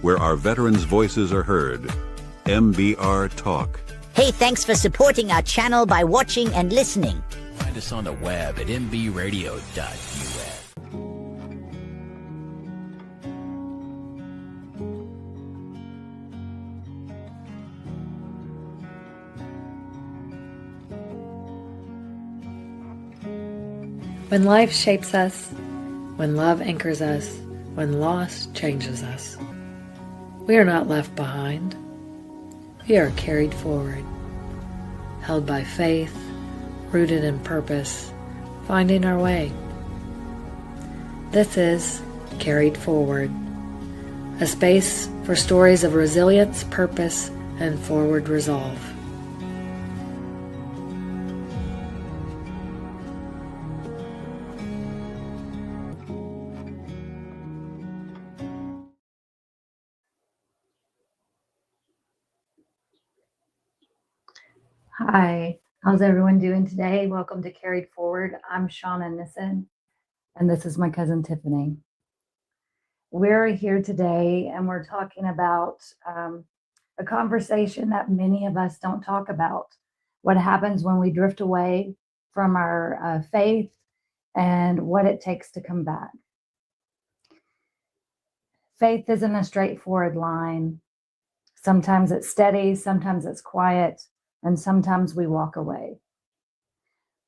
where our veterans' voices are heard. MBR Talk. Hey, thanks for supporting our channel by watching and listening. Find us on the web at mbradio.us. When life shapes us, when love anchors us, when loss changes us, we are not left behind. We are carried forward, held by faith, rooted in purpose, finding our way. This is Carried Forward, a space for stories of resilience, purpose, and forward resolve. Hi, how's everyone doing today? Welcome to Carried Forward. I'm Shauna Nissen, and this is my cousin Tiffany. We're here today and we're talking about a conversation that many of us don't talk about. What happens when we drift away from our faith and what it takes to come back. Faith isn't a straightforward line. Sometimes it's steady, sometimes it's quiet, and sometimes we walk away.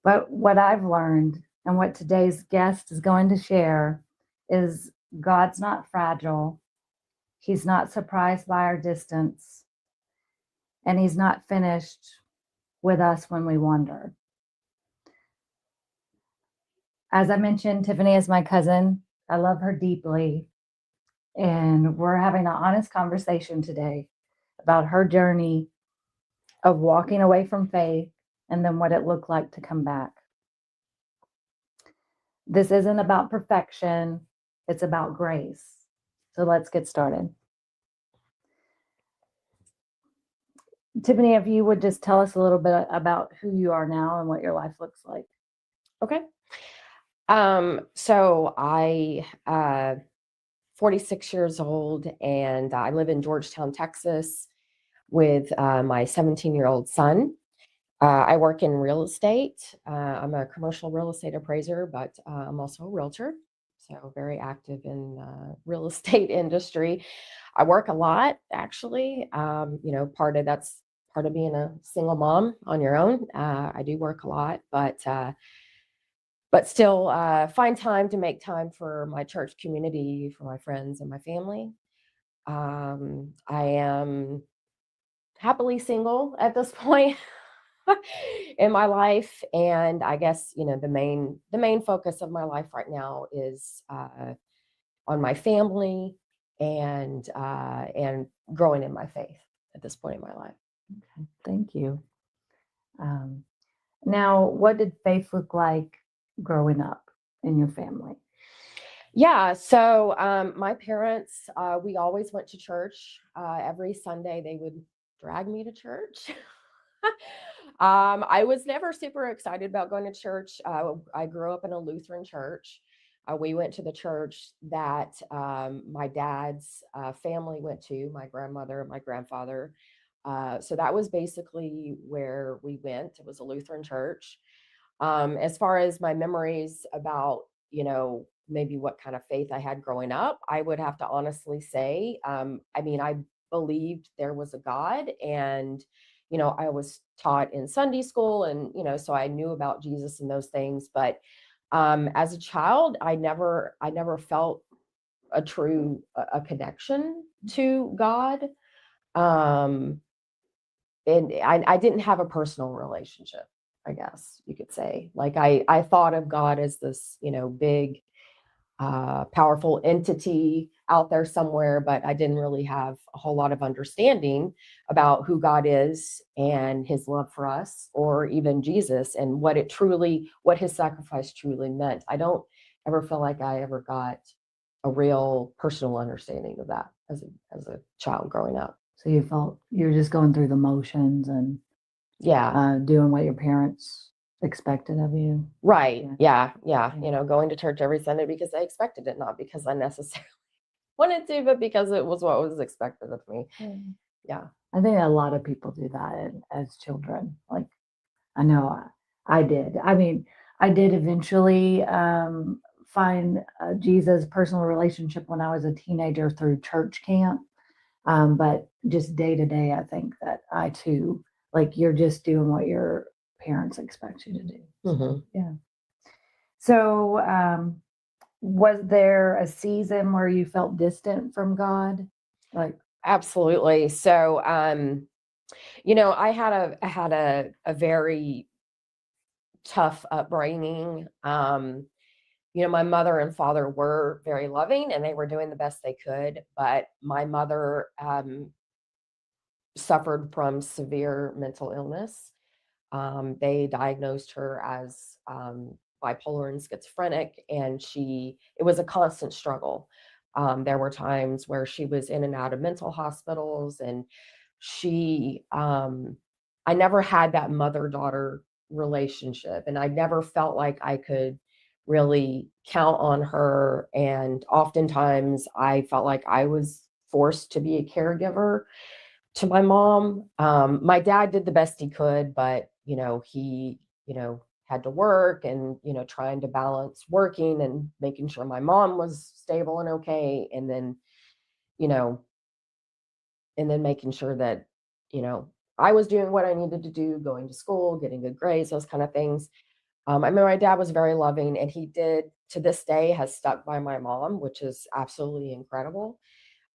But what I've learned and what today's guest is going to share is God's not fragile. He's not surprised by our distance. And he's not finished with us when we wander. As I mentioned, Tiffany is my cousin. I love her deeply. And we're having an honest conversation today about her journey of walking away from faith and then what it looked like to come back. This isn't about perfection, it's about grace. So let's get started. Tiffany, if you would just tell us a little bit about who you are now and what your life looks like. Okay. So I 46 years old and I live in Georgetown, Texas, with my 17-year-old son. I work in real estate. I'm a commercial real estate appraiser, but I'm also a realtor, so very active in the real estate industry. I work a lot, actually. That's part of being a single mom on your own. I do work a lot, but still find time to make time for my church community, for my friends and my family. I am happily single at this point in my life, and I guess the main focus of my life right now is on my family and growing in my faith at this point in my life. Okay, thank you. Now, what did faith look like growing up in your family? Yeah, so my parents, we always went to church. Every Sunday they would drag me to church. I was never super excited about going to church. I grew up in a Lutheran church. We went to the church that my dad's family went to, my grandmother, my grandfather. So that was basically where we went. It was a Lutheran church. As far as my memories about, maybe what kind of faith I had growing up, I would have to honestly say, I believed there was a God, and I was taught in Sunday school, and so I knew about Jesus and those things. But as a child, I never felt a true connection to God, and I didn't have a personal relationship, I guess you could say. Like I thought of God as this big powerful entity out there somewhere, but I didn't really have a whole lot of understanding about who God is and his love for us, or even Jesus and what his sacrifice truly meant. I don't ever feel like I ever got a real personal understanding of that as a child growing up. So you felt you were just going through the motions and doing what your parents expected of you. Right. Yeah. Going to church every Sunday because I expected it, not because I necessarily wanted to, but because it was what was expected of me. Yeah. I think a lot of people do that as children. Like, I know I did. I mean, I did eventually find Jesus' personal relationship when I was a teenager through church camp. But just day to day, I think that I too, like, you're just doing what your parents expect you to do. Mhm. Yeah. So, was there a season where you felt distant from God? Like, Absolutely. So, I had a very tough upbringing. My mother and father were very loving and they were doing the best they could, but my mother suffered from severe mental illness. They diagnosed her as bipolar and schizophrenic, and it was a constant struggle. There were times where she was in and out of mental hospitals, and I never had that mother-daughter relationship, and I never felt like I could really count on her. And oftentimes I felt like I was forced to be a caregiver to my mom. My dad did the best he could, but he, had to work and, trying to balance working and making sure my mom was stable and okay. You know, and then making sure that, I was doing what I needed to do, going to school, getting good grades, those kind of things. I remember my dad was very loving, and he did, to this day, has stuck by my mom, which is absolutely incredible.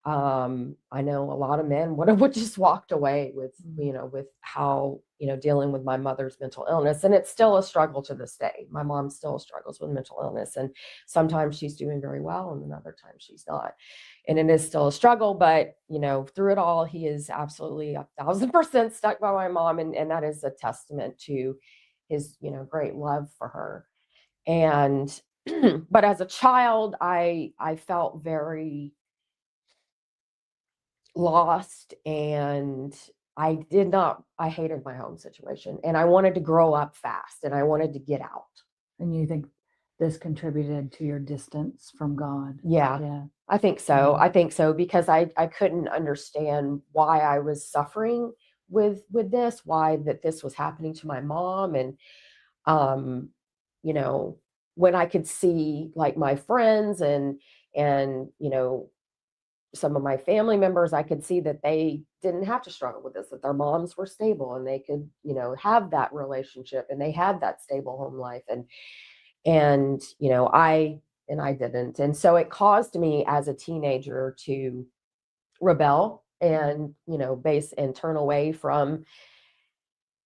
I know a lot of men would just walked away with, with how, dealing with my mother's mental illness. And it's still a struggle to this day. My mom still struggles with mental illness, and sometimes she's doing very well and then other times she's not. And it is still a struggle, but through it all, he is absolutely 1,000% stuck by my mom. And that is a testament to his, great love for her. And, but as a child, I felt very lost, and I hated my home situation, and I wanted to grow up fast and I wanted to get out. and you think this contributed to your distance from God? Yeah. Yeah. I think so. I think so, because I couldn't understand why I was suffering with this, why that this was happening to my mom. And um when I could see, like, my friends and some of my family members, I could see that they didn't have to struggle with this, that their moms were stable and they could, have that relationship and they had that stable home life. And I didn't. And so it caused me as a teenager to rebel and, base and turn away from,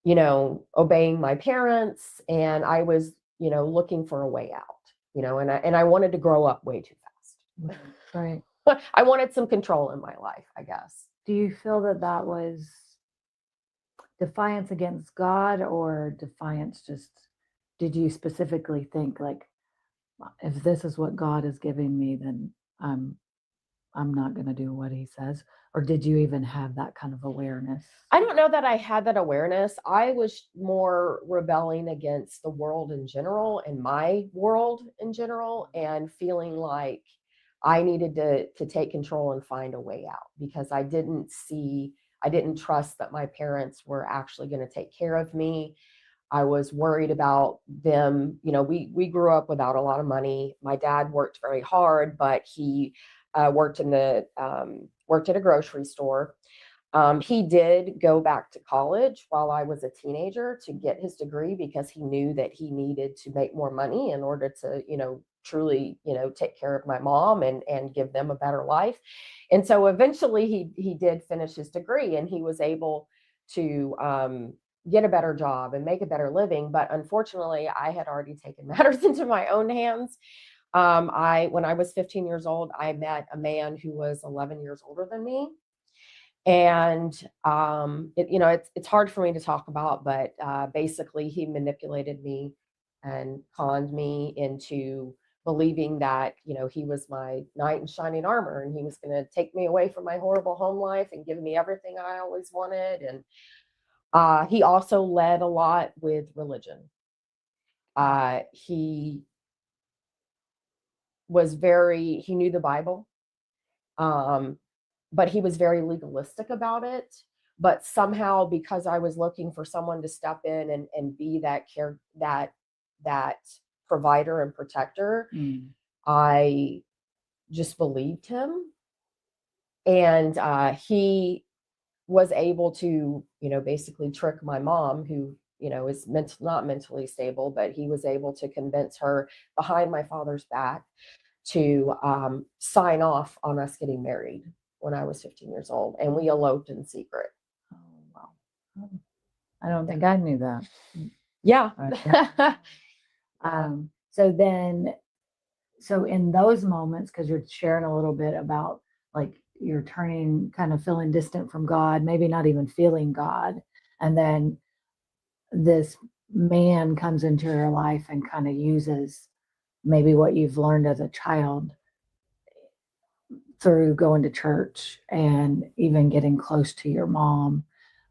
obeying my parents. And I was, looking for a way out, and I wanted to grow up way too fast. Right. I wanted some control in my life, I guess. Do you feel that that was defiance against God, or defiance just, did you specifically think, like, if this is what God is giving me, then I'm not going to do what he says? Or did you even have that kind of awareness? I don't know that I had that awareness. I was more rebelling against the world in general and my world in general, and feeling like I needed to take control and find a way out, because I didn't trust that my parents were actually going to take care of me. I was worried about them. We grew up without a lot of money. My dad worked very hard, but he worked at a grocery store. He did go back to college while I was a teenager to get his degree, because he knew that he needed to make more money in order to, truly, take care of my mom and give them a better life. And so eventually he did finish his degree, and he was able to get a better job and make a better living. But unfortunately, I had already taken matters into my own hands. When I was 15 years old, I met a man who was 11 years older than me. And it's hard for me to talk about, but basically he manipulated me and conned me into believing that, he was my knight in shining armor, and he was going to take me away from my horrible home life and give me everything I always wanted. And he also led a lot with religion. He knew the Bible. But he was very legalistic about it. But somehow, because I was looking for someone to step in and be that provider and protector, I just believed him. And he was able to, basically trick my mom, who, is not mentally stable, but he was able to convince her behind my father's back to sign off on us getting married when I was 15 years old. And we eloped in secret. Oh, wow. I don't think I knew that. Yeah. So in those moments, because you're sharing a little bit about like you're turning, kind of feeling distant from God, maybe not even feeling God. And then this man comes into your life and kind of uses maybe what you've learned as a child through going to church and even getting close to your mom,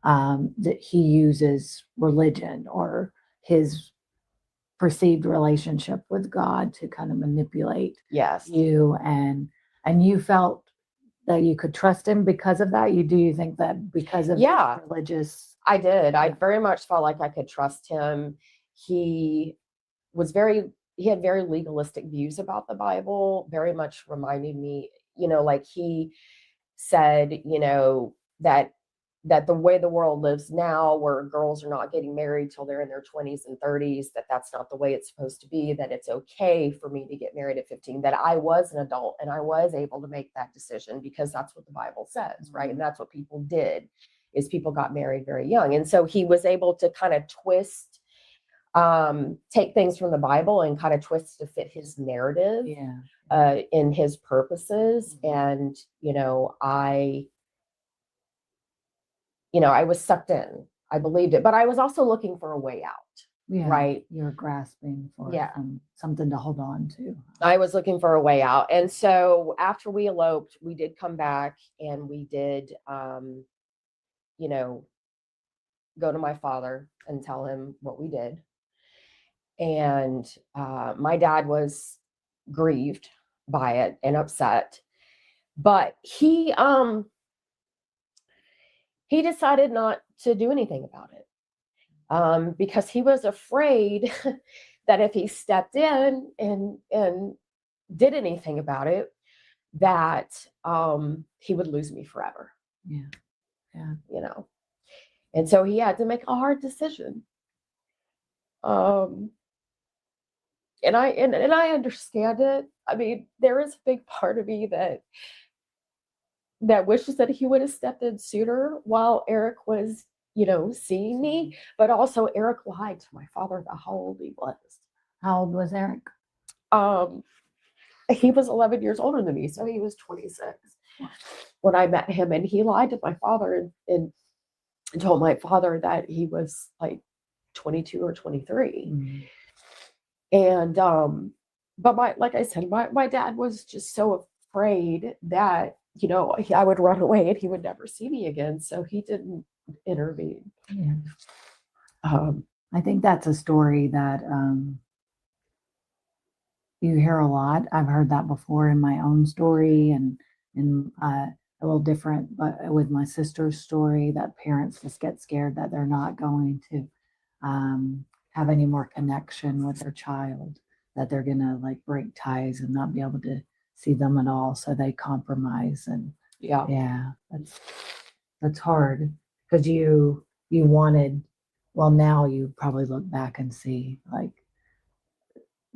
that he uses religion or his perceived relationship with God to kind of manipulate you, and you felt that you could trust him because of that. Do you think that because of his religious? I did. I very much felt like I could trust him. He had very legalistic views about the Bible, very much reminded me, like he said, that the way the world lives now, where girls are not getting married till they're in their 20s and 30s, that's not the way it's supposed to be, that it's okay for me to get married at 15, that I was an adult and I was able to make that decision because that's what the Bible says, right? And that's what people did, is people got married very young. And so he was able to kind of take things from the Bible and kind of twist to fit his narrative, in his purposes. And, I was sucked in. I believed it, but I was also looking for a way out. Right. You're grasping for something to hold on to. I was looking for a way out. And so after we eloped, we did come back and we did, go to my father and tell him what we did. And my dad was grieved by it and upset, but he decided not to do anything about it, because he was afraid that if he stepped in and did anything about it, that he would lose me forever. And so he had to make a hard decision. And I understand it. I mean, there is a big part of me that wishes that he would have stepped in sooner while Eric was, seeing me. But also Eric lied to my father about how old he was. How old was Eric? He was 11 years older than me, so he was 26 when I met him. And he lied to my father and told my father that he was like 22 or 23. And but like I said, my dad was just so afraid that I would run away and he would never see me again, so he didn't intervene. I think that's a story that you hear a lot. I've heard that before in my own story, and a little different, but with my sister's story, that parents just get scared that they're not going to have any more connection with their child, that they're gonna like break ties and not be able to see them at all, so they compromise. And that's hard, because you wanted, well, now you probably look back and see like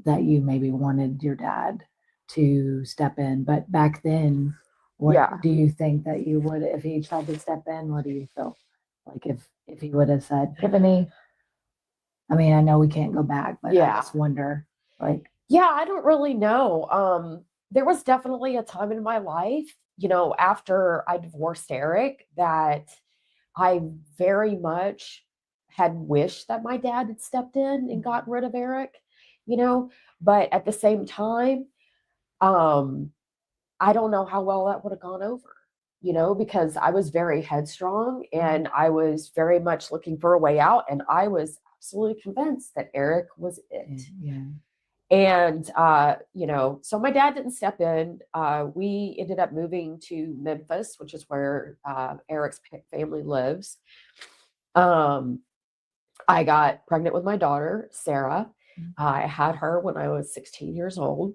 that you maybe wanted your dad to step in, but back then, what do you think that you would, if he tried to step in, what do you feel like if he would have said, Tiffany, I mean, I know we can't go back, but I just wonder, like. I don't really know. There was definitely a time in my life, after I divorced Eric, that I very much had wished that my dad had stepped in and gotten rid of Eric, but at the same time, I don't know how well that would have gone over, because I was very headstrong and I was very much looking for a way out, and I was absolutely convinced that Eric was it. And, so my dad didn't step in. We ended up moving to Memphis, which is where Eric's family lives. I got pregnant with my daughter, Sarah. I had her when I was 16 years old.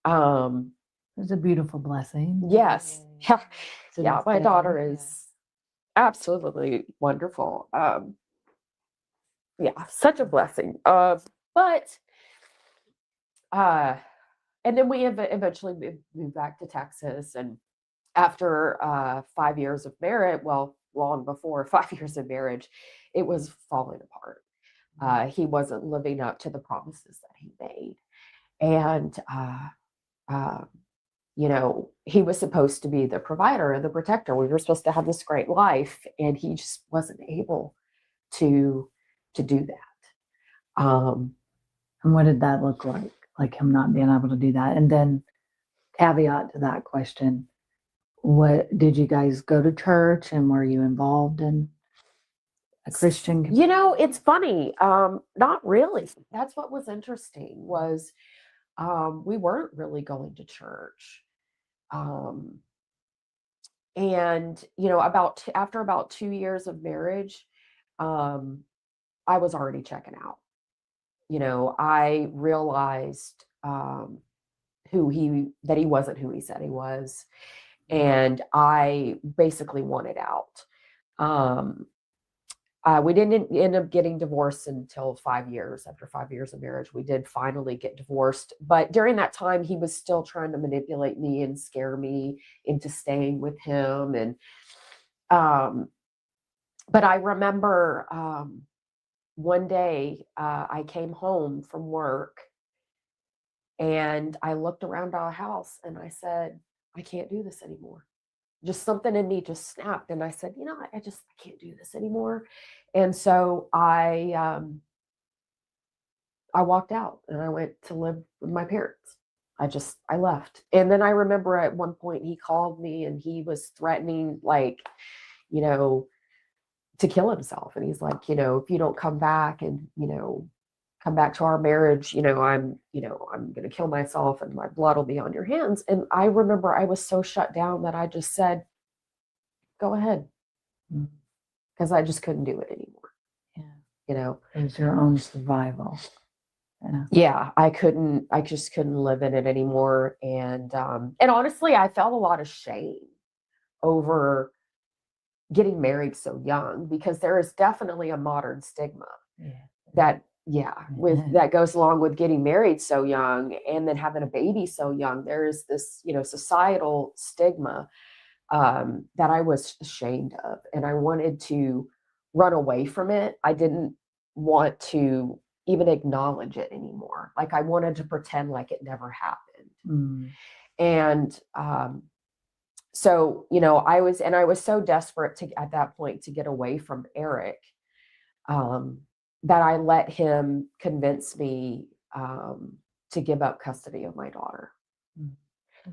It was a beautiful blessing. Yes. Yeah. To Yeah. this My day, daughter yeah. is absolutely wonderful. Yeah, such a blessing. But and then we eventually moved back to Texas. And after 5 years of marriage, well, long before 5 years of marriage, it was falling apart. He wasn't living up to the promises that he made. And, he was supposed to be the provider and the protector. We were supposed to have this great life, and he just wasn't able to do that. And what did that look like? Like him not being able to do that? And then caveat to that question, what did you guys go to church, and were you involved in a Christian community? It's funny. Not really. That's what was interesting was we weren't really going to church. And after about 2 years of marriage, I was already checking out. I realized that he wasn't who he said he was, and I basically wanted out. We didn't end up getting divorced until 5 years. After 5 years of marriage, we did finally get divorced. But during that time, he was still trying to manipulate me and scare me into staying with him. And, but I remember one day I came home from work and I looked around our house and I said, I can't do this anymore. Just something in me just snapped. And I said, I can't do this anymore. And so I walked out and I went to live with my parents. I left. And then I remember at one point he called me and he was threatening, to kill himself. And he's like, if you don't come back and, come back to our marriage, I'm going to kill myself and my blood will be on your hands. And I remember I was so shut down that I just said, go ahead. Because I just couldn't do it anymore. Yeah. It was your own survival. Yeah, I just couldn't live in it anymore. And honestly, I felt a lot of shame over getting married so young, because there is definitely a modern stigma that goes along with getting married so young and then having a baby so young. There is this, societal stigma that I was ashamed of, and I wanted to run away from it. I didn't want to even acknowledge it anymore. Like I wanted to pretend like it never happened. And so, I was so desperate at that point to get away from Eric, that I let him convince me to give up custody of my daughter.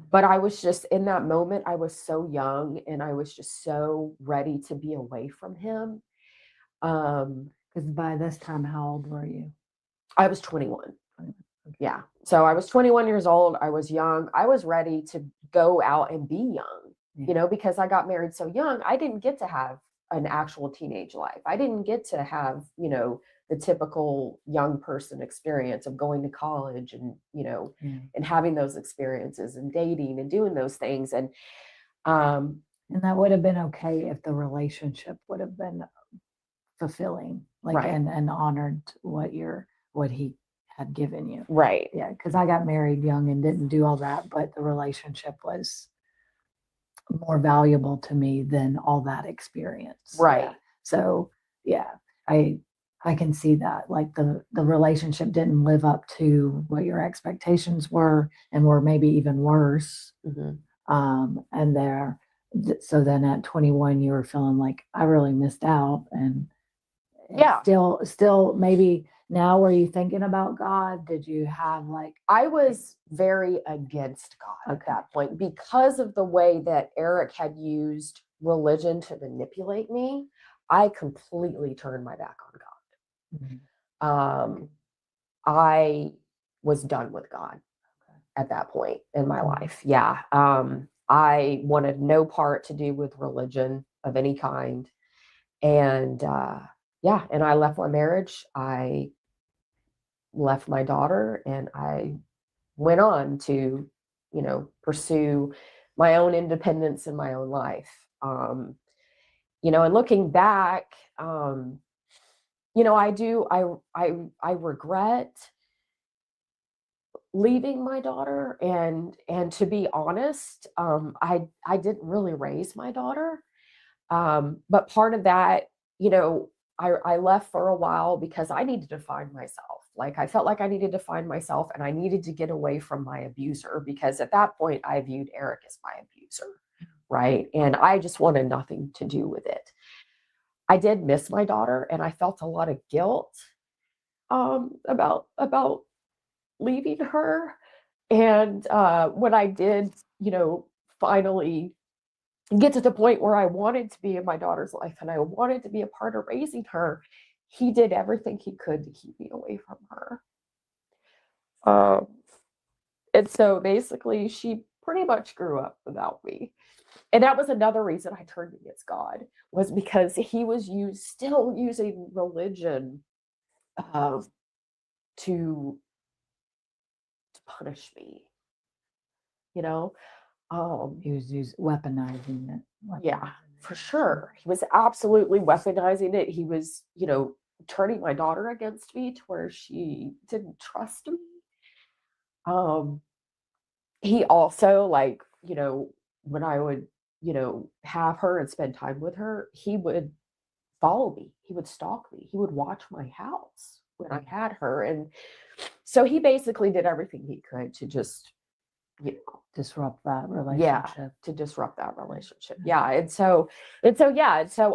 But I was just, in that moment, I was so young and I was just so ready to be away from him. Because by this time, how old were you? I was 21. Yeah. So I was 21 years old. I was young. I was ready to go out and be young, because I got married so young. I didn't get to have an actual teenage life. I didn't get to have, the typical young person experience of going to college and, and having those experiences and dating and doing those things. And that would have been okay if the relationship would have been fulfilling, and honored what he had given you. Right. Yeah. Because I got married young and didn't do all that, but the relationship was more valuable to me than all that experience. Right. Yeah. So yeah, I can see that. Like the relationship didn't live up to what your expectations were, and were maybe even worse. So then at 21, you were feeling like I really missed out, and still maybe now, were you thinking about God? Did you have I was very against God at that point because of the way that Eric had used religion to manipulate me. I completely turned my back on God. was done with God at that point in my life. Yeah. I wanted no part to do with religion of any kind. And yeah, and I left my marriage. I left my daughter, and I went on to, pursue my own independence in my own life. And looking back, I regret leaving my daughter, and to be honest, I didn't really raise my daughter. But part of that, I left for a while because I needed to find myself. Like, I felt like I needed to find myself, and I needed to get away from my abuser, because at that point I viewed Eric as my abuser. Right. And I just wanted nothing to do with it. I did miss my daughter, and I felt a lot of guilt about leaving her. And when I did, finally get to the point where I wanted to be in my daughter's life and I wanted to be a part of raising her, he did everything he could to keep me away from her. And so basically, she pretty much grew up without me. And that was another reason I turned against God, was because he was still using religion to punish me. He was weaponizing it. Yeah, for sure. He was absolutely weaponizing it. He was, turning my daughter against me to where she didn't trust me. He also, when I would, have her and spend time with her, he would follow me. He would stalk me. He would watch my house when I had her. And so he basically did everything he could to just, disrupt that relationship. Yeah, to disrupt that relationship. Yeah. And so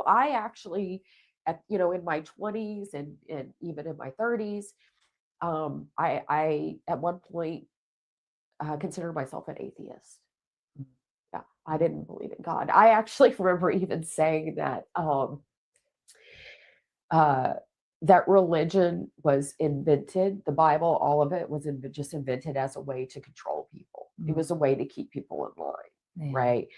I actually, in my 20s and even in my 30s, I at one point considered myself an atheist. Yeah, I didn't believe in God. I actually remember even saying that that religion was invented, the Bible, all of it was just invented as a way to control people. It was a way to keep people in line, right?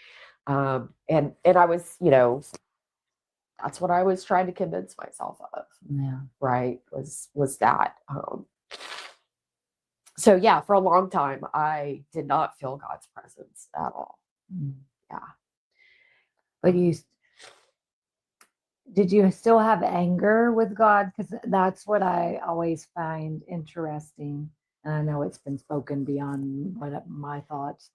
And I was, that's what I was trying to convince myself of, right? Was that. So yeah, for a long time, I did not feel God's presence at all. Yeah. But did you still have anger with God? Because that's what I always find interesting. And I know it's been spoken beyond my thoughts,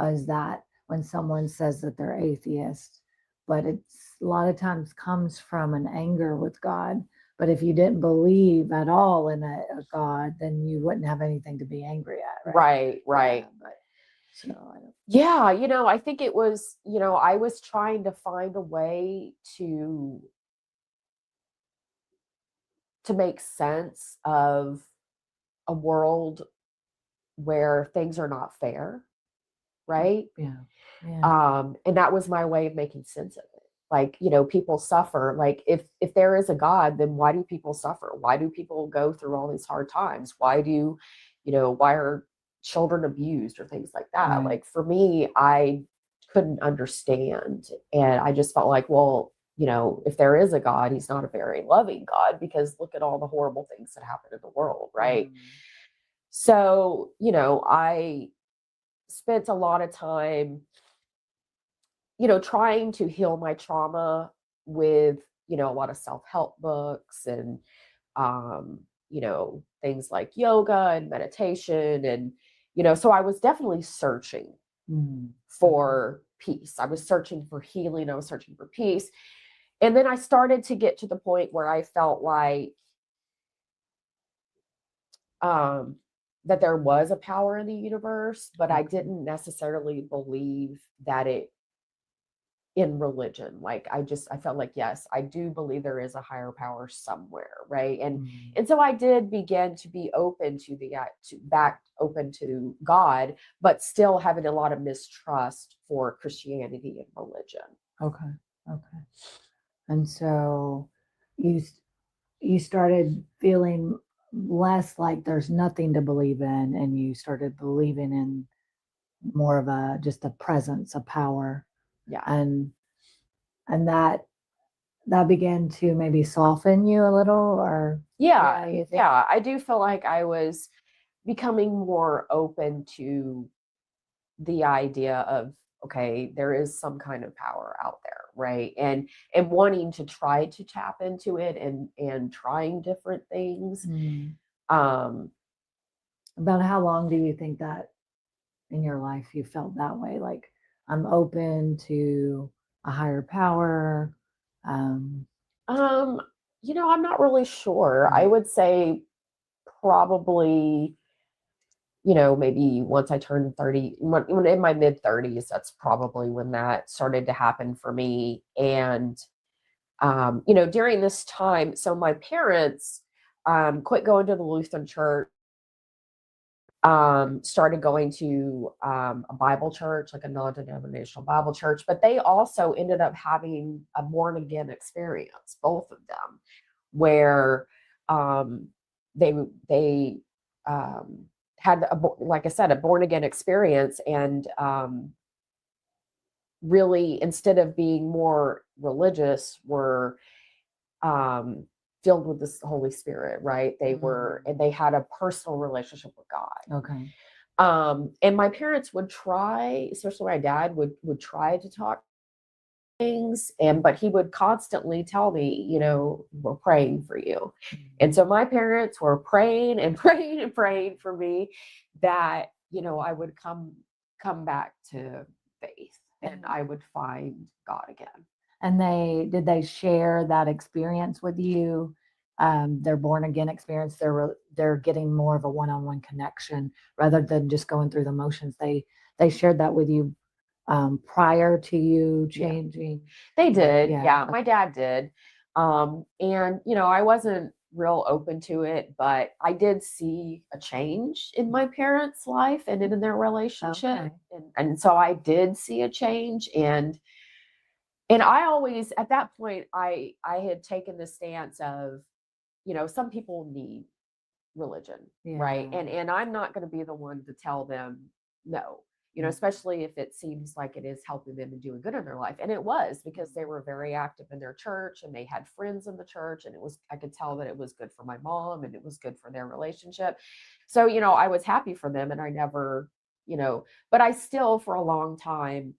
is that when someone says that they're atheist, but it's a lot of times comes from an anger with God. But if you didn't believe at all in a God, then you wouldn't have anything to be angry at, right? Right. Yeah, yeah, I think it was, I was trying to find a way to make sense of a world where things are not fair, right? Yeah. And that was my way of making sense of it. Like, people suffer. Like, if there is a God, then why do people suffer? Why do people go through all these hard times? Why are children abused or things like that? Right. Like, for me, I couldn't understand. And I just felt like, well, if there is a God, he's not a very loving God, because look at all the horrible things that happen in the world, right? So, I spent a lot of time, trying to heal my trauma with, a lot of self-help books and, things like yoga and meditation. And, so I was definitely searching for peace. I was searching for healing. I was searching for peace. And then I started to get to the point where I felt like that there was a power in the universe, but I didn't necessarily believe that it in religion. Like, I felt like, yes, I do believe there is a higher power somewhere, right? And so I did begin to be open to open to God, but still having a lot of mistrust for Christianity and religion. Okay. And so you started feeling less like there's nothing to believe in, and you started believing in more of a just a presence, a power, Yeah. and that began to maybe soften you a little, or Yeah. you think? Yeah. I do feel like I was becoming more open to the idea of, okay, there is some kind of power out there, right? And wanting to try to tap into it, and trying different things. Mm. Um, About how long do you think that in your life you felt that way? Like, I'm open to a higher power. Um, um, I'm not really sure. I would say probably, maybe once I turned 30, when in my mid 30s, that's probably when that started to happen for me. And, during this time, so my parents quit going to the Lutheran church, started going to a Bible church, like a non-denominational Bible church, but they also ended up having a born again experience, both of them, where um, they had like I said, a born again experience, and really, instead of being more religious, were um, filled with the Holy Spirit, right? They were, and they had a personal relationship with God. okay. And my parents would try, especially my dad would try to talk things, but he would constantly tell me, we're praying for you. And so my parents were praying and praying and praying for me that, I would come back to faith, and I would find God again. And did they share that experience with you? Their born again experience. They're getting more of a one-on-one connection rather than just going through the motions. They shared that with you prior to you changing. They did. Yeah. Yeah, my dad did. And I wasn't real open to it, but I did see a change in my parents' life and in their relationship. Okay. And so I did see a change, and I always, at that point, I had taken the stance of, some people need religion, right? Yeah. And I'm not going to be the one to tell them no, especially if it seems like it is helping them and doing good in their life. And it was, because they were very active in their church, and they had friends in the church, and I could tell that it was good for my mom, and it was good for their relationship. So, I was happy for them, and I never, but I still, for a long time,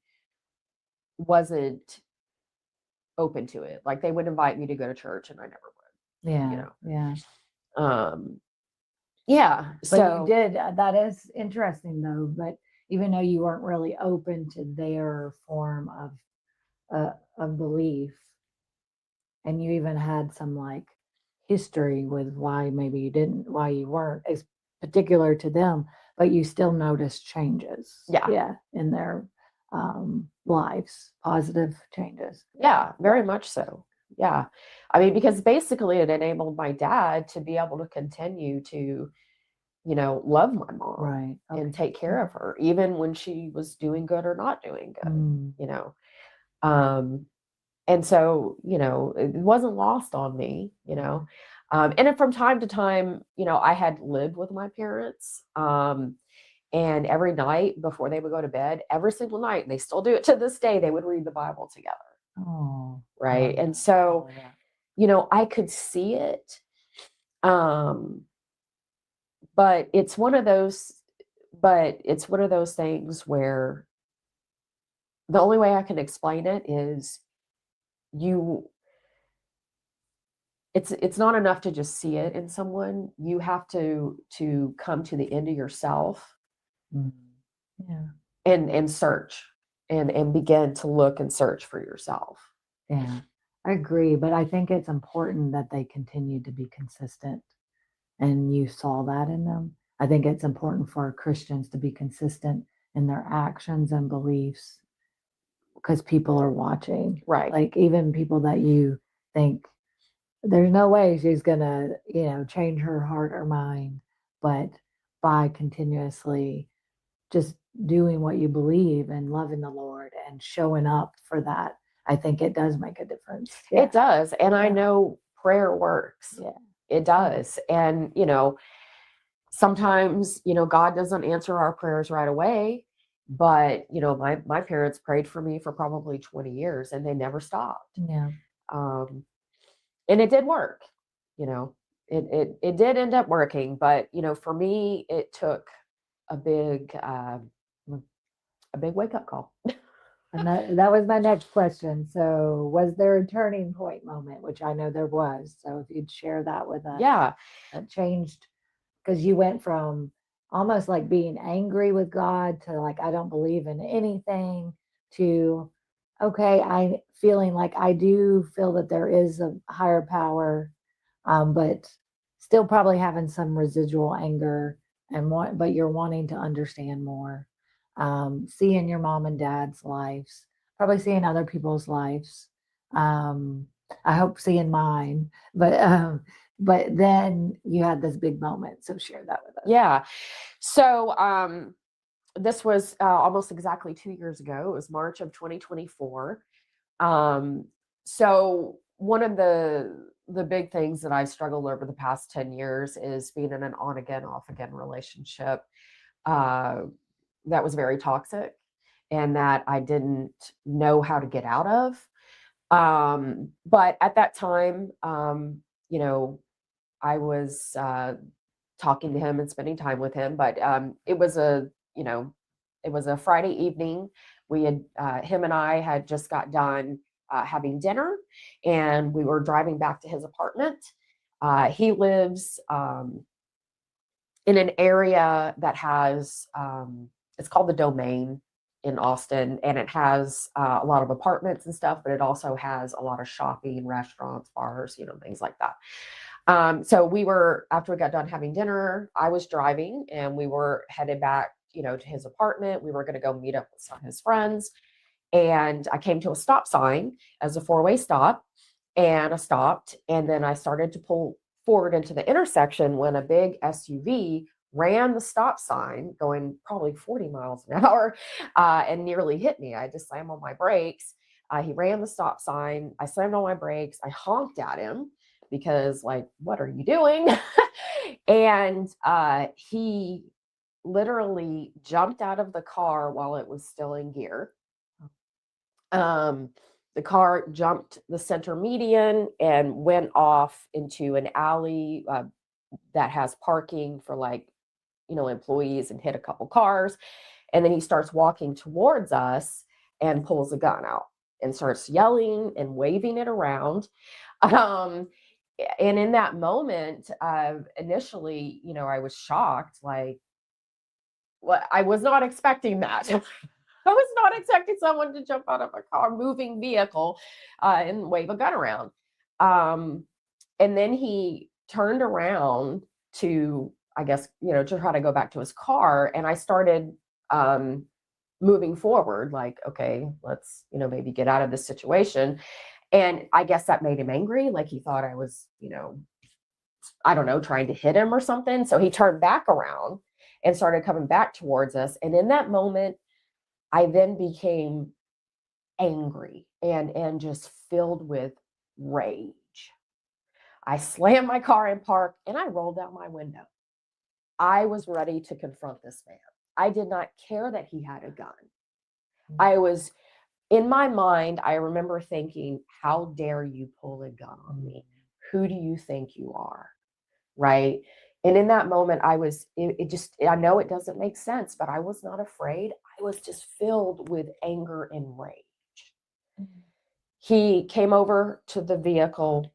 wasn't open to it. Like, they would invite me to go to church, and I never would. Yeah. Yeah. Um, yeah. But So you did. That is interesting, though. But even though you weren't really open to their form of belief, and you even had some like history with why maybe why you weren't as particular to them, but you still noticed changes. Yeah. In their lives, positive changes. yeah, very much so. Yeah. I mean, because basically it enabled my dad to be able to continue to, love my mom, Right. and take care of her, even when she was doing good or not doing good, Mm. Um, and so, it wasn't lost on me, and then from time to time, I had lived with my parents. And every night before they would go to bed, every single night, and they still do it to this day, they would read the Bible together. Oh. Right. Oh, And so, yeah. I could see it. But it's one of those, things where the only way I can explain it is you it's not enough to just see it in someone. You have to come to the end of yourself, Mm. Yeah. and search, and begin to look and search for yourself. Yeah, I agree. But I think it's important that they continue to be consistent. And you saw that in them. I think it's important for Christians to be consistent in their actions and beliefs because people are watching. Right. Like, even people that you think there's no way she's gonna, change her heart or mind, but by continuously just doing what you believe and loving the Lord and showing up for that, I think it does make a difference. Yeah. It does. And I Yeah. know prayer works. Yeah. It does. And, sometimes, God doesn't answer our prayers right away. But, my parents prayed for me for probably 20 years and they never stopped. Yeah. And it did work, it did end up working. But, for me, it took a big wake up call. And that was my next question. So was there a turning point moment, which I know there was. So if you'd share that with us. Yeah. That changed, because you went from almost like being angry with God to like, I don't believe in anything, to, okay, I feeling like I do feel that there is a higher power, but still probably having some residual anger but you're wanting to understand more. Seeing your mom and dad's lives, probably seeing other people's lives. I hope seeing mine, but then you had this big moment. So share that with us. Yeah. So this was almost exactly 2 years ago. It was March of 2024. So one of the big things that I've struggled over the past 10 years is being in an on again, off again relationship that was very toxic and that I didn't know how to get out of. But at that time, I was talking to him and spending time with him. But it was a Friday evening. We had him and I had just got done having dinner, and we were driving back to his apartment. He lives in an area that has it's called the Domain in Austin, and it has a lot of apartments and stuff, but it also has a lot of shopping, restaurants, bars, things like that. So after we got done having dinner, I was driving and we were headed back, to his apartment. We were going to go meet up with some of his friends. And I came to a stop sign as a 4-way stop, and I stopped. And then I started to pull forward into the intersection when a big SUV ran the stop sign going probably 40 miles an hour and nearly hit me. I just slammed on my brakes. He ran the stop sign. I slammed on my brakes. I honked at him because, like, what are you doing? And he literally jumped out of the car while it was still in gear. The car jumped the center median and went off into an alley that has parking for employees, and hit a couple cars. And then he starts walking towards us and pulls a gun out and starts yelling and waving it around. And in that moment, initially, I was shocked. Like, what? I was not expecting that. I was not expecting someone to jump out of a car, moving vehicle, and wave a gun around. And then he turned around to, I guess, to try to go back to his car. And I started moving forward, like, okay, let's, maybe get out of this situation. And I guess that made him angry. Like, he thought I was, I don't know, trying to hit him or something. So he turned back around and started coming back towards us. And in that moment, I then became angry and just filled with rage. I slammed my car in park and I rolled down my window. I was ready to confront this man. I did not care that he had a gun. I was, in my mind, I remember thinking, how dare you pull a gun on me? Who do you think you are? Right? And in that moment, I know it doesn't make sense, but I was not afraid. I was just filled with anger and rage. Mm-hmm. He came over to the vehicle,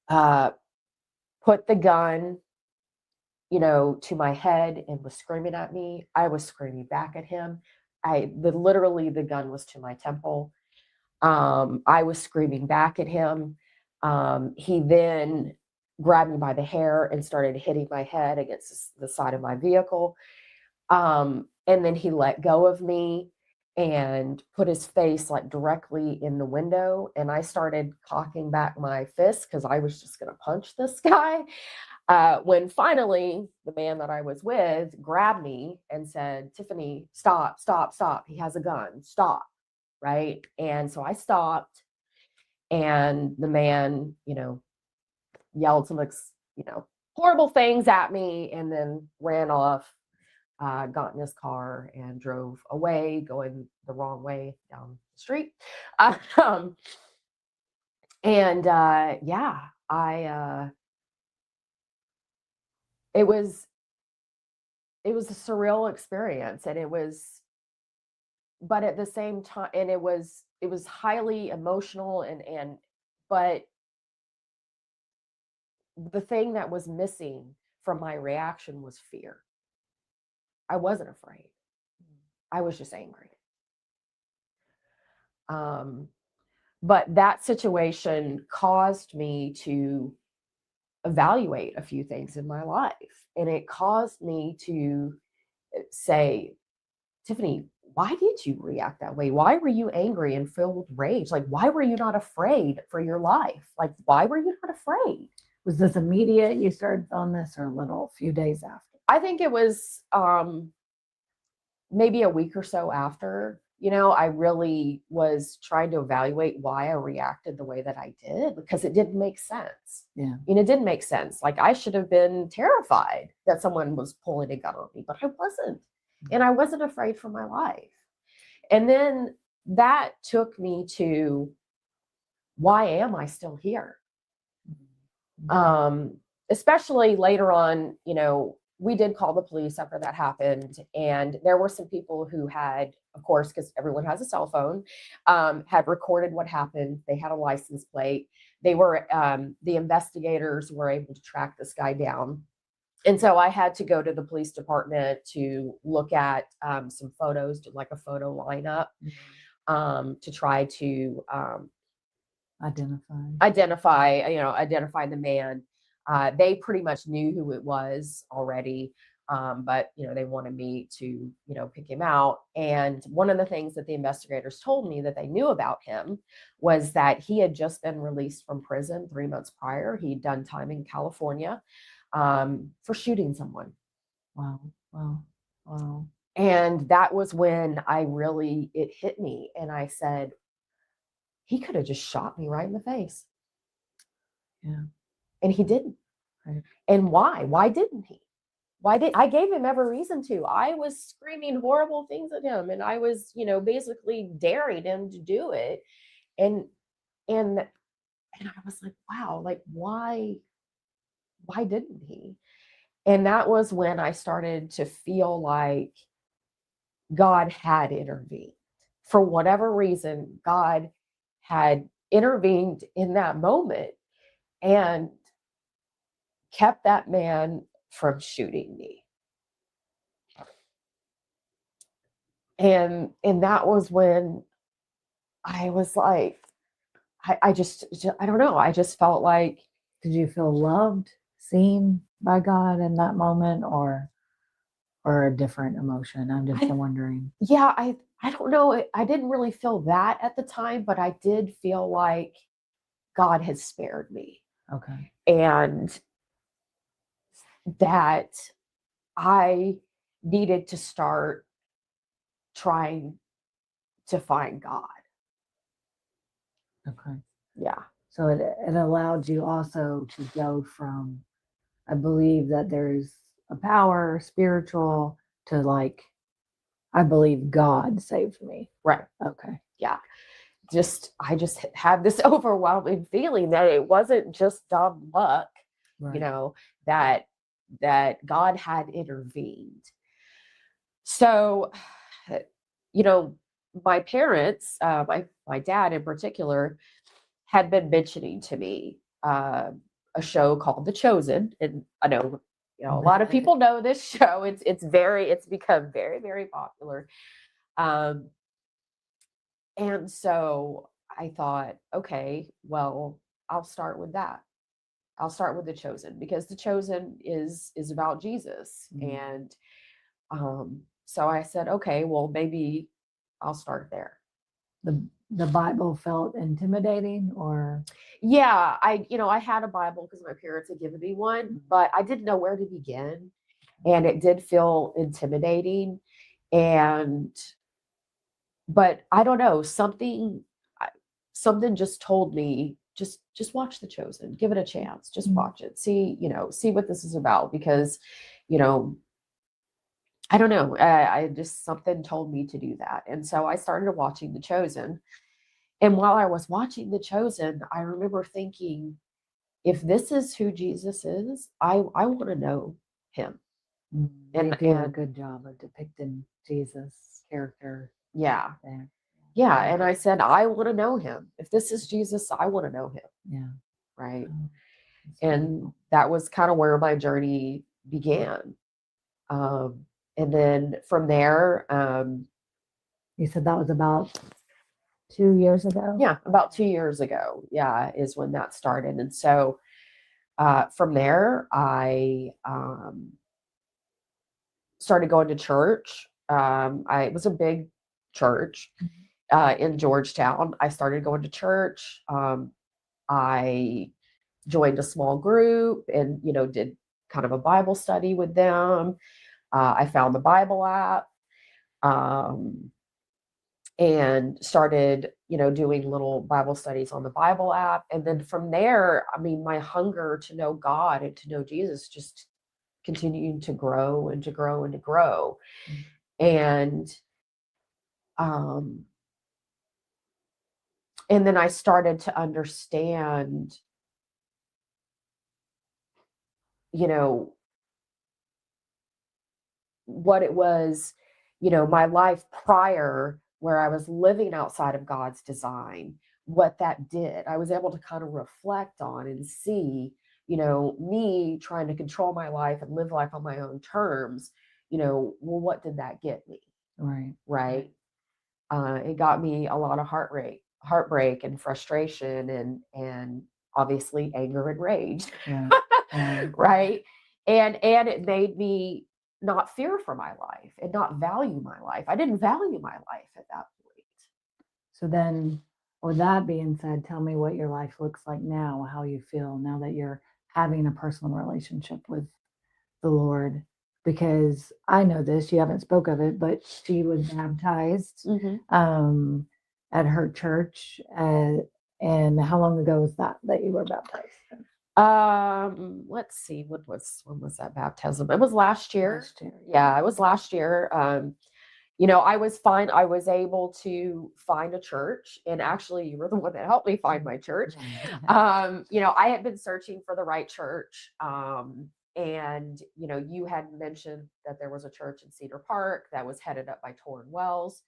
put the gun, to my head and was screaming at me. I was screaming back at him. Literally the gun was to my temple. I was screaming back at him. He then grabbed me by the hair and started hitting my head against the side of my vehicle. And then he let go of me and put his face like directly in the window. And I started cocking back my fist because I was just going to punch this guy. When finally the man that I was with grabbed me and said, "Tiffany, stop, stop, stop. He has a gun. Stop." Right. And so I stopped, and the man, yelled some horrible things at me, and then ran off, got in his car and drove away, going the wrong way down the street. Yeah, it was a surreal experience, and but at the same time, and it was highly emotional, but the thing that was missing from my reaction was fear. I wasn't afraid. I was just angry. But that situation caused me to evaluate a few things in my life. And it caused me to say, Tiffany, why did you react that way? Why were you angry and filled with rage? Like, why were you not afraid for your life? Like, why were you not afraid? Was this immediate you started feeling this, or a few days after? I think it was maybe a week or so after. I really was trying to evaluate why I reacted the way that I did, because it didn't make sense. Yeah. It didn't make sense. Like, I should have been terrified that someone was pulling a gun on me, but I wasn't. And I wasn't afraid for my life. And then that took me to, why am I still here? Especially later on, we did call the police after that happened. And there were some people who had, of course, because everyone has a cell phone, had recorded what happened. They had a license plate. They were, the investigators were able to track this guy down. And so I had to go to the police department to look at some photos, to like a photo lineup, to try to identify the man. They pretty much knew who it was already, but they wanted me to pick him out. And one of the things that the investigators told me that they knew about him was that he had just been released from prison 3 months prior. He'd done time in California for shooting someone. Wow. And that was when it hit me, and I said, he could have just shot me right in the face. Yeah. And he didn't. Right. And why? Why didn't he? I gave him every reason to. I was screaming horrible things at him, and I was, basically daring him to do it. And I was like, wow, like, why didn't he? And that was when I started to feel like God had intervened. For whatever reason, God had intervened in that moment and kept that man from shooting me. And that was when I was like, I don't know. I just felt like. Did you feel loved, seen by God in that moment, or a different emotion? I'm just wondering. Yeah, I don't know. I didn't really feel that at the time, but I did feel like God had spared me. Okay. And that I needed to start trying to find God. Okay. Yeah. So it allowed you also to go from, I believe that there's a power, spiritual, to like, I believe God saved me. Right. Okay. Yeah. I just had this overwhelming feeling that it wasn't just dumb luck, Right. that God had intervened. So, my parents, my dad in particular, had been mentioning to me a show called The Chosen, and I know a lot of people know this show. It's become very, very popular, and so I thought, okay, well, I'll start with that. I'll start with The Chosen, because The Chosen is about Jesus, and so I said, okay, well, maybe I'll start there. The Bible felt intimidating, or? Yeah, I had a Bible because my parents had given me one, but I didn't know where to begin, and it did feel intimidating. But I don't know, something just told me just watch The Chosen, give it a chance, just watch it, see, see what this is about, because, you know, I don't know, I just, something told me to do that. And so I started watching The Chosen. And while I was watching The Chosen, I remember thinking, if this is who Jesus is, I want to know him. They do a And good job of depicting Jesus' character yeah, there. yeah. And I said, I want to know him. If this is Jesus, I want to know him. Yeah. Right. Oh, that's And beautiful. that was kind of where my journey began. And then from there, You said that was about 2 years ago? yeah, about 2 years ago, yeah, is when that started. And so from there, I started going to church. It was a big church in Georgetown. I started going to church. I joined a small group and, did kind of a Bible study with them. I found the Bible app and started, doing little Bible studies on the Bible app. And then from there, I mean, my hunger to know God and to know Jesus just continued to grow and to grow and to grow. And then I started to understand, what it was, my life prior, where I was living outside of God's design, what that did. I was able to kind of reflect on and see, me trying to control my life and live life on my own terms, well, what did that get me? Right. Right. It got me a lot of heartbreak and frustration and obviously anger and rage. Yeah. Right. And it made me not fear for my life and not value my life. I didn't value my life at that point. So then, with that being said, tell me what your life looks like now, how you feel now that you're having a personal relationship with the Lord. Because I know this, you haven't spoke of it, but she was baptized at her church. And how long ago was that you were baptized? Let's see, when was that baptism? It was last year. Last year. Yeah, it was last year. I was fine. I was able to find a church, and actually you were the one that helped me find my church. I had been searching for the right church. And you had mentioned that there was a church in Cedar Park that was headed up by Torrin Wells,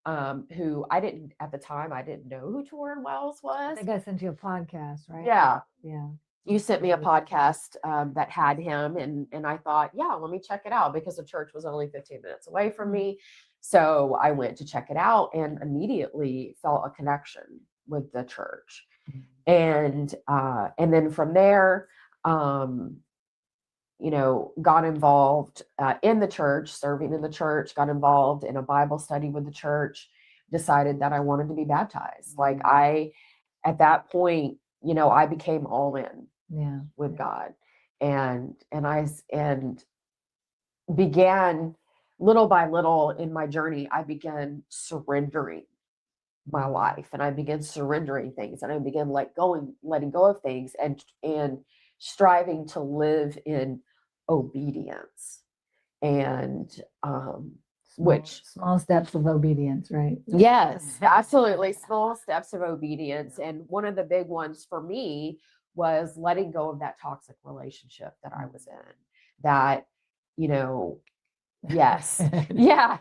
who I didn't know who Torrin Wells was. I think I sent you a podcast, right? Yeah. Yeah. You sent me a podcast that had him, and I thought, yeah, let me check it out, because the church was only 15 minutes away from me. So I went to check it out and immediately felt a connection with the church. And then from there, got involved in the church, serving in the church, got involved in a Bible study with the church, decided that I wanted to be baptized. Like at that point, I became all in with God, and began little by little in my journey. I began surrendering my life, and I began surrendering things, and I began letting go of things, and striving to live in obedience, and small steps of obedience, right? Yes, absolutely. Small steps of obedience. And one of the big ones for me was letting go of that toxic relationship that I was in. That, yes. Yeah.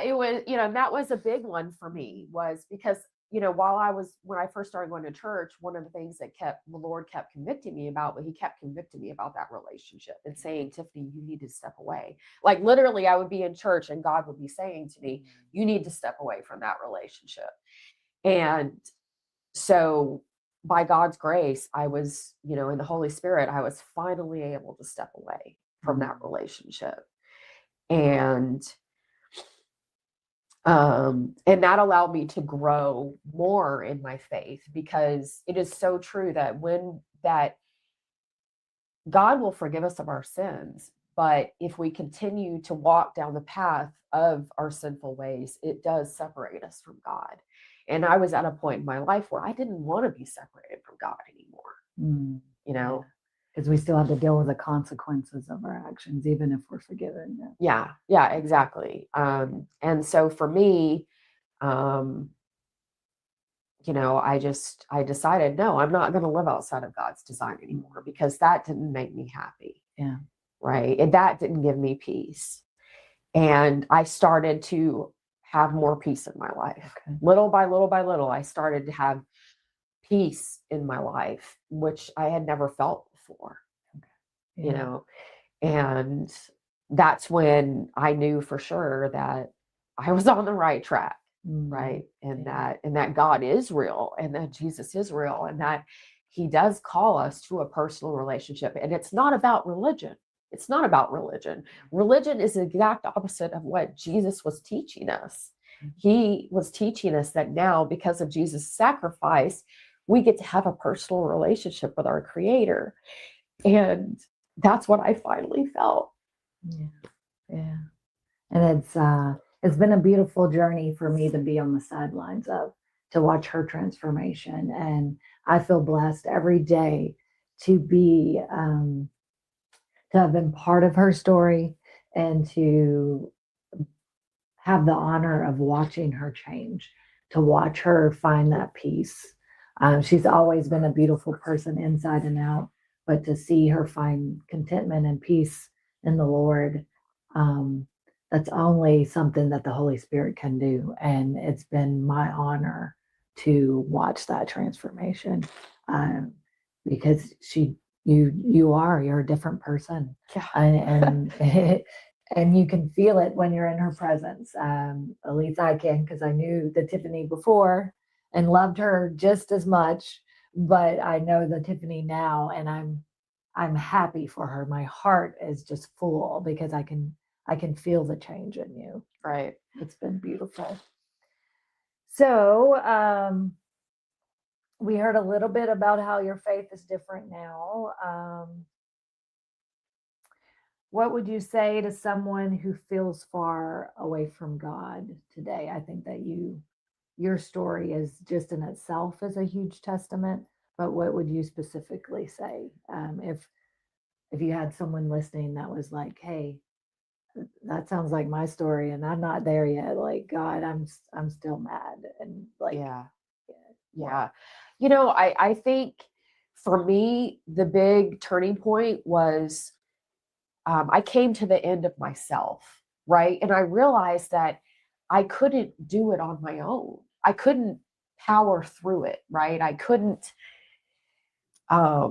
It was, that was a big one for me, was because, when I first started going to church, one of the things that the Lord kept convicting me about, but he kept convicting me about that relationship and saying, Tiffany, you need to step away. Like literally I would be in church and God would be saying to me, you need to step away from that relationship. And so by God's grace, I was, in the Holy Spirit, I was finally able to step away from that relationship. And that allowed me to grow more in my faith, because it is so true that that God will forgive us of our sins, but if we continue to walk down the path of our sinful ways, it does separate us from God. And I was at a point in my life where I didn't want to be separated from God anymore, Mm. you know? Because we still have to deal with the consequences of our actions, even if we're forgiven. Yeah, exactly. And so for me, I decided, no, I'm not going to live outside of God's design anymore, because that didn't make me happy. Yeah. Right. And that didn't give me peace. And I started to have more peace in my life. Okay. Little by little by little, I started to have peace in my life, which I had never felt before, Yeah. and that's when I knew for sure that I was on the right track. Right. And that God is real, and that Jesus is real, and that he does call us to a personal relationship. And it's not about religion. It's not about religion. Religion is the exact opposite of what Jesus was teaching us. He was teaching us that now, because of Jesus' sacrifice, we get to have a personal relationship with our Creator. And that's what I finally felt. Yeah. And it's been a beautiful journey for me to be on the sidelines of, to watch her transformation. And I feel blessed every day to be, to have been part of her story, and to have the honor of watching her change, to watch her find that peace. She's always been a beautiful person inside and out, but to see her find contentment and peace in the Lord, that's only something that the Holy Spirit can do. And it's been my honor to watch that transformation, because you're a different person. Yeah. And and you can feel it when you're in her presence. At least I can, because I knew the Tiffany before and loved her just as much, but I know the Tiffany now, and I'm happy for her. My heart is just full, because I can feel the change in you. Right. It's been beautiful. So we heard a little bit about how your faith is different now. What would you say to someone who feels far away from God today? I think that your story is just in itself is a huge testament, but what would you specifically say, if you had someone listening that was like, hey, that sounds like my story, and I'm not there yet. Like, God, I'm still mad, and like, Yeah. I think for me, the big turning point was, I came to the end of myself, right? And I realized that I couldn't do it on my own. I couldn't power through it, right? I couldn't, I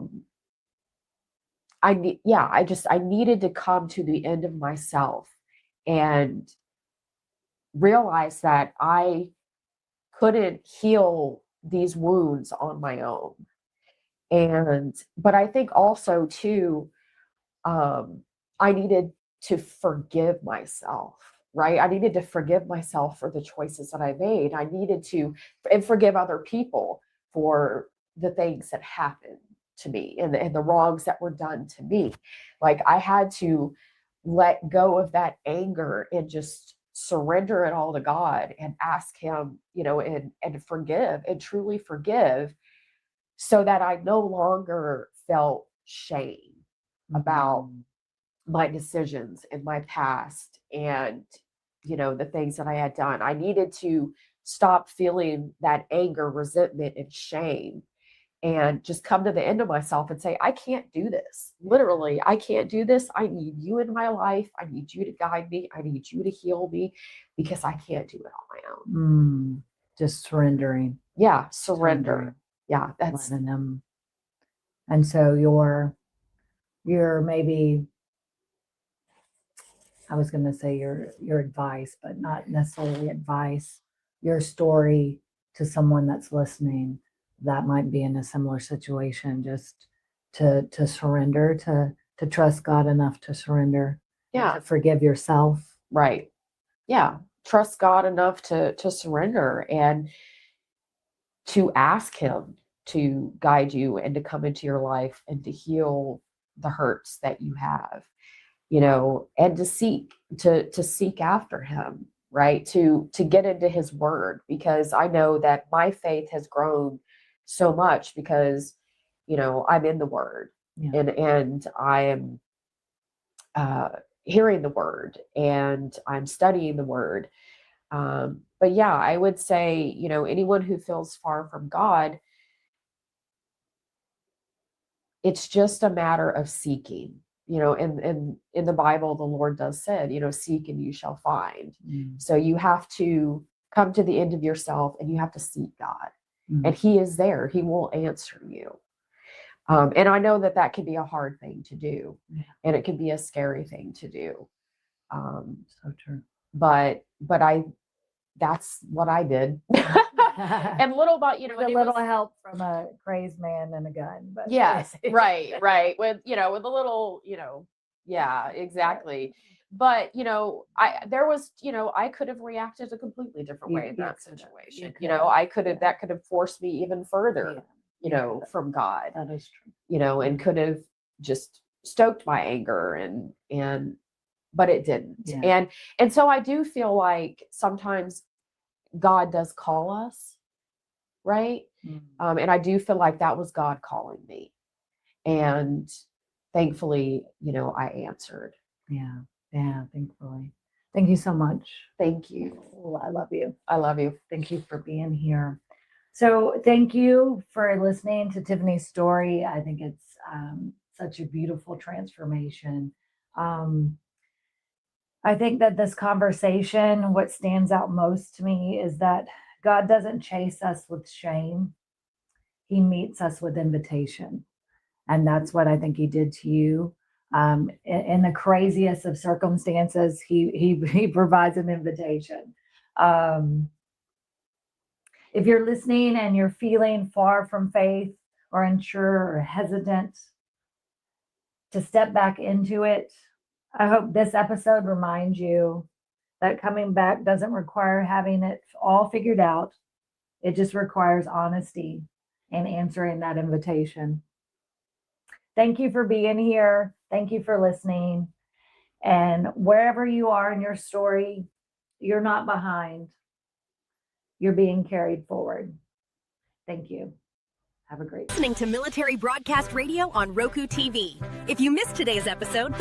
needed to come to the end of myself and realize that I couldn't heal these wounds on my own. But I think also too, I needed to forgive myself, right? I needed to forgive myself for the choices that I made. I needed to and forgive other people for the things that happened to me, and the wrongs that were done to me. Like, I had to let go of that anger and just surrender it all to God and ask him, and forgive, and truly forgive, so that I no longer felt shame about my decisions in my past, and the things that I had done. I needed to stop feeling that anger, resentment, and shame, and just come to the end of myself and say, I can't do this. Literally, I can't do this. I need you in my life. I need you to guide me. I need you to heal me, because I can't do it on my own. Just surrendering. Yeah, surrender. Yeah, that's letting them. And so your maybe, I was going to say your advice, but not necessarily advice, your story to someone that's listening that might be in a similar situation, just to surrender, to trust God enough to surrender, to forgive yourself. Right. Yeah. Trust God enough to surrender, and to ask him to guide you and to come into your life and to heal the hurts that you have, and to seek after him, right? To get into his word, because I know that my faith has grown so much because I'm in the Word, Yeah. and I am hearing the Word, and I'm studying the Word. But yeah, I would say, anyone who feels far from God, it's just a matter of seeking. And in the Bible, the Lord does said, seek and you shall find. So you have to come to the end of yourself, and you have to seek God, and He is there. He will answer you. And I know that can be a hard thing to do, and it can be a scary thing to do. So true. But that's what I did. And little by, With a little help from a crazed man and a gun. But yes, right. With a little, yeah, exactly. But, I could have reacted a completely different way in that situation. That could have forced me even further, from God, That is true. and could have just stoked my anger but it didn't. Yeah. And so I do feel like sometimes God does call us, right? And I do feel like that was God calling me. And thankfully, I answered. Yeah. Yeah. Thankfully. Thank you so much. Thank you. Oh, I love you. I love you. Thank you for being here. So thank you for listening to Tiffany's story. I think it's such a beautiful transformation. I think that this conversation, what stands out most to me is that God doesn't chase us with shame. He meets us with invitation. And that's what I think He did to you. In the craziest of circumstances, he provides an invitation. If you're listening and you're feeling far from faith or unsure or hesitant to step back into it, I hope this episode reminds you that coming back doesn't require having it all figured out. It just requires honesty and answering that invitation. Thank you for being here. Thank you for listening. And wherever you are in your story, you're not behind. You're being carried forward. Thank you. Have a great day. Listening to Military Broadcast Radio on Roku TV. If you missed today's episode, the